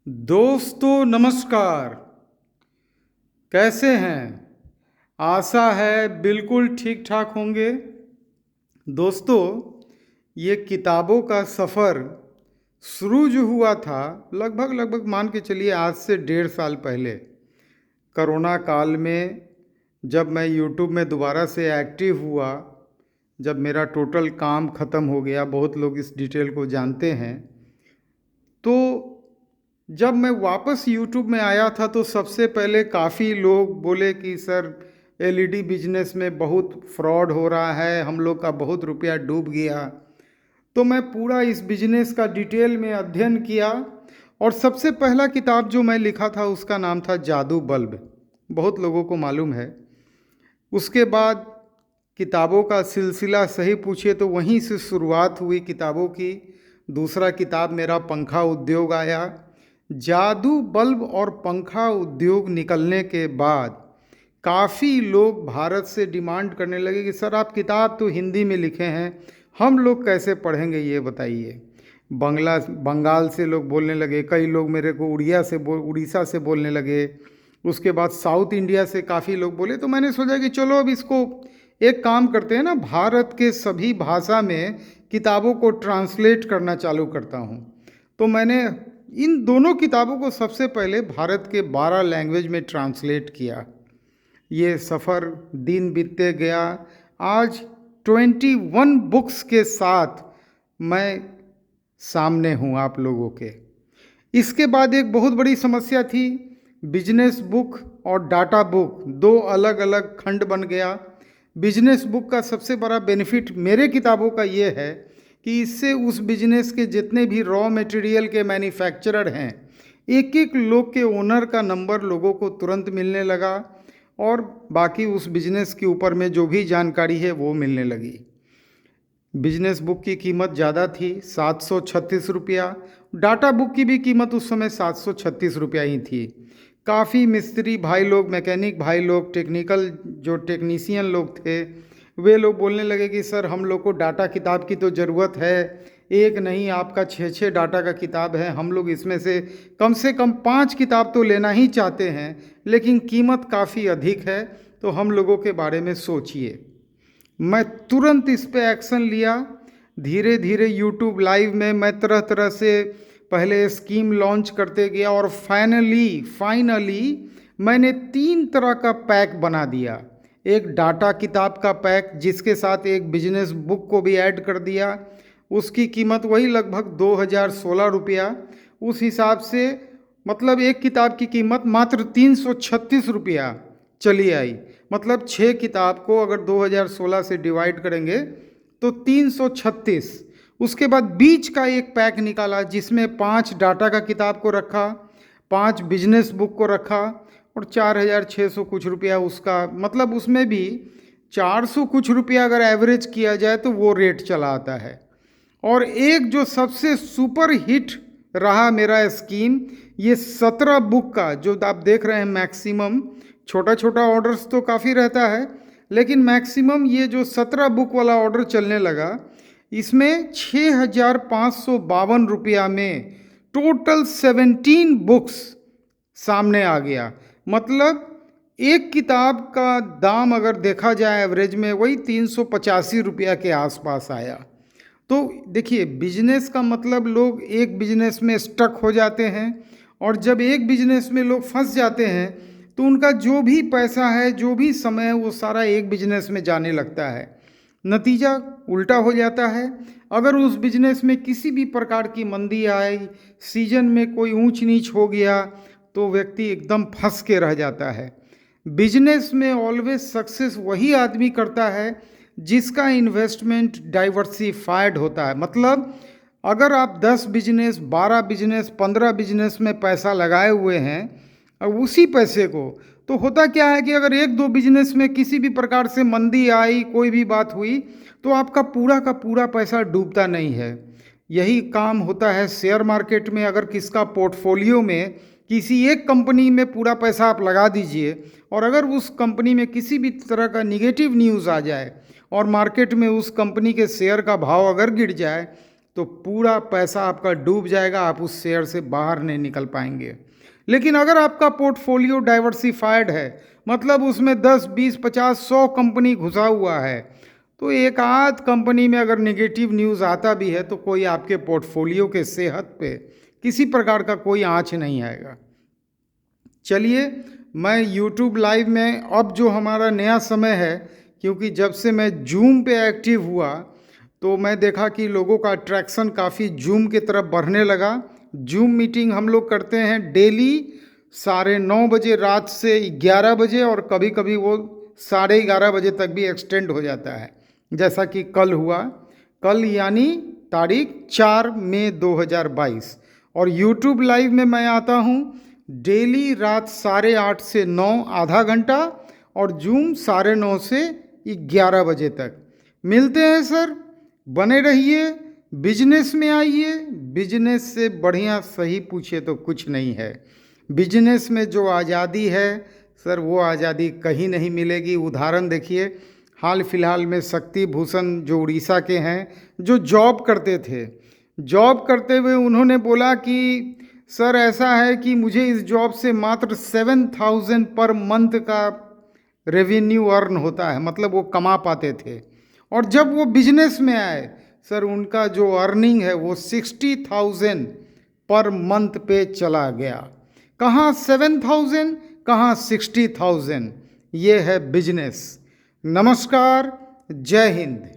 दोस्तों नमस्कार। कैसे हैं? आशा है बिल्कुल ठीक ठाक होंगे। दोस्तों, ये किताबों का सफ़र शुरू जो हुआ था लगभग मान के चलिए आज से 1.5 साल पहले, कोरोना काल में, जब मैं यूट्यूब में दोबारा से एक्टिव हुआ, जब मेरा टोटल काम ख़त्म हो गया। बहुत लोग इस डिटेल को जानते हैं। तो जब मैं वापस यूट्यूब में आया था तो सबसे पहले काफ़ी लोग बोले कि सर, एलईडी बिजनेस में बहुत फ्रॉड हो रहा है, हम लोग का बहुत रुपया डूब गया। तो मैं पूरा इस बिजनेस का डिटेल में अध्ययन किया और सबसे पहला किताब जो मैं लिखा था उसका नाम था जादू बल्ब। बहुत लोगों को मालूम है। उसके बाद किताबों का सिलसिला सही पूछिए तो वहीं से शुरुआत हुई किताबों की। दूसरा किताब मेरा पंखा उद्योग आया। जादू बल्ब और पंखा उद्योग निकलने के बाद काफ़ी लोग भारत से डिमांड करने लगे कि सर, आप किताब तो हिंदी में लिखे हैं, हम लोग कैसे पढ़ेंगे, ये बताइए। बंगाल से लोग बोलने लगे, कई लोग मेरे को उड़ीसा से बोलने लगे। उसके बाद साउथ इंडिया से काफ़ी लोग बोले। तो मैंने सोचा कि चलो अब इसको एक काम करते हैं ना, भारत के सभी भाषा में किताबों को ट्रांसलेट करना चालू करता हूँ। तो मैंने इन दोनों किताबों को सबसे पहले भारत के 12 लैंग्वेज में ट्रांसलेट किया। ये सफ़र दिन बीतते गया। आज 21 बुक्स के साथ मैं सामने हूँ आप लोगों के। इसके बाद एक बहुत बड़ी समस्या थी। बिजनेस बुक और डाटा बुक दो अलग अलग खंड बन गया। बिजनेस बुक का सबसे बड़ा बेनिफिट मेरे किताबों का ये है कि इससे उस बिजनेस के जितने भी रॉ मटेरियल के मैन्युफैक्चरर हैं, एक एक लोग के ओनर का नंबर लोगों को तुरंत मिलने लगा और बाकी उस बिजनेस के ऊपर में जो भी जानकारी है वो मिलने लगी। बिजनेस बुक की कीमत ज़्यादा थी, 736 रुपया। डाटा बुक की भी कीमत उस समय 736 रुपया ही थी। काफ़ी मिस्त्री भाई लोग, मैकेनिक भाई लोग, टेक्निकल जो टेक्नीशियन लोग थे, वे लोग बोलने लगे कि सर, हम लोग को डाटा किताब की तो ज़रूरत है। एक नहीं, आपका 6 डाटा का किताब है। हम लोग इसमें से कम 5 किताब तो लेना ही चाहते हैं, लेकिन कीमत काफ़ी अधिक है, तो हम लोगों के बारे में सोचिए। मैं तुरंत इस पे एक्शन लिया। धीरे धीरे यूट्यूब लाइव में मैं तरह तरह से पहले स्कीम लॉन्च करते गया और फाइनली मैंने 3 तरह का पैक बना दिया। एक डाटा किताब का पैक जिसके साथ एक बिजनेस बुक को भी ऐड कर दिया। उसकी कीमत वही लगभग 2016 रुपया। उस हिसाब से मतलब एक किताब की कीमत मात्र 336 रुपया चली आई। मतलब 6 किताब को अगर 2016 से डिवाइड करेंगे तो 336। उसके बाद बीच का एक पैक निकाला जिसमें 5 डाटा का किताब को रखा, 5 बिजनेस बुक को रखा और 4600 कुछ रुपया उसका, मतलब उसमें भी 400 कुछ रुपया अगर एवरेज किया जाए तो वो रेट चला आता है। और एक जो सबसे सुपर हिट रहा मेरा स्कीम, ये 17 बुक का जो आप देख रहे हैं, मैक्सिमम छोटा छोटा ऑर्डर्स तो काफ़ी रहता है, लेकिन मैक्सिमम ये जो 17 बुक वाला ऑर्डर चलने लगा, इसमें 6552 रुपया में टोटल 17 बुक्स सामने आ गया। मतलब एक किताब का दाम अगर देखा जाए एवरेज में, वही 385 रुपया के आसपास आया। तो देखिए, बिजनेस का मतलब लोग एक बिजनेस में स्टक हो जाते हैं, और जब एक बिजनेस में लोग फंस जाते हैं तो उनका जो भी पैसा है, जो भी समय है, वो सारा एक बिजनेस में जाने लगता है। नतीजा उल्टा हो जाता है। अगर उस बिजनेस में किसी भी प्रकार की मंदी आई, सीजन में कोई ऊंच नीच हो गया, तो व्यक्ति एकदम फंस के रह जाता है। बिजनेस में ऑलवेज सक्सेस वही आदमी करता है जिसका इन्वेस्टमेंट डाइवर्सिफाइड होता है। मतलब अगर आप 10 बिजनेस, 12 बिजनेस, 15 बिजनेस में पैसा लगाए हुए हैं, और उसी पैसे को, तो होता क्या है कि अगर एक दो बिजनेस में किसी भी प्रकार से मंदी आई, कोई भी बात हुई, तो आपका पूरा का पूरा पैसा डूबता नहीं है। यही काम होता है शेयर मार्केट में। अगर किसका पोर्टफोलियो में किसी एक कंपनी में पूरा पैसा आप लगा दीजिए, और अगर उस कंपनी में किसी भी तरह का निगेटिव न्यूज़ आ जाए और मार्केट में उस कंपनी के शेयर का भाव अगर गिर जाए, तो पूरा पैसा आपका डूब जाएगा, आप उस शेयर से बाहर नहीं निकल पाएंगे। लेकिन अगर आपका पोर्टफोलियो डाइवर्सिफाइड है, मतलब उसमें 10, 20, 50, 100 कंपनी घुसा हुआ है, तो एक आध कंपनी में अगर नेगेटिव न्यूज़ आता भी है तो कोई आपके पोर्टफोलियो के सेहत पे किसी प्रकार का कोई आँच नहीं आएगा। चलिए, मैं यूट्यूब लाइव में अब जो हमारा नया समय है, क्योंकि जब से मैं जूम पे एक्टिव हुआ तो मैं देखा कि लोगों का अट्रैक्शन काफ़ी जूम की तरफ बढ़ने लगा। जूम मीटिंग हम लोग करते हैं डेली 9:30 बजे रात से 11 बजे, और कभी कभी वो 11:30 बजे तक भी एक्सटेंड हो जाता है, जैसा कि कल हुआ। कल यानी तारीख 4 मई 2022। और यूट्यूब लाइव में मैं आता हूँ डेली रात 8:30 से 9 आधा घंटा, और जूम 9:30 से 11 बजे तक। मिलते हैं सर, बने रहिए, बिजनेस में आइए। बिजनेस से बढ़िया सही पूछे तो कुछ नहीं है। बिजनेस में जो आज़ादी है सर, वो आज़ादी कहीं नहीं मिलेगी। उदाहरण देखिए, हाल फिलहाल में शक्ति भूषण जो उड़ीसा के हैं, जो जॉब करते थे, जॉब करते हुए उन्होंने बोला कि सर ऐसा है कि मुझे इस जॉब से मात्र 7,000 पर मंथ का रेवेन्यू अर्न होता है, मतलब वो कमा पाते थे। और जब वो बिजनेस में आए सर, उनका जो अर्निंग है वो 60,000 पर मंथ पे चला गया। कहाँ 7,000, कहाँ 60,000। ये है बिजनेस। नमस्कार, जय हिंद।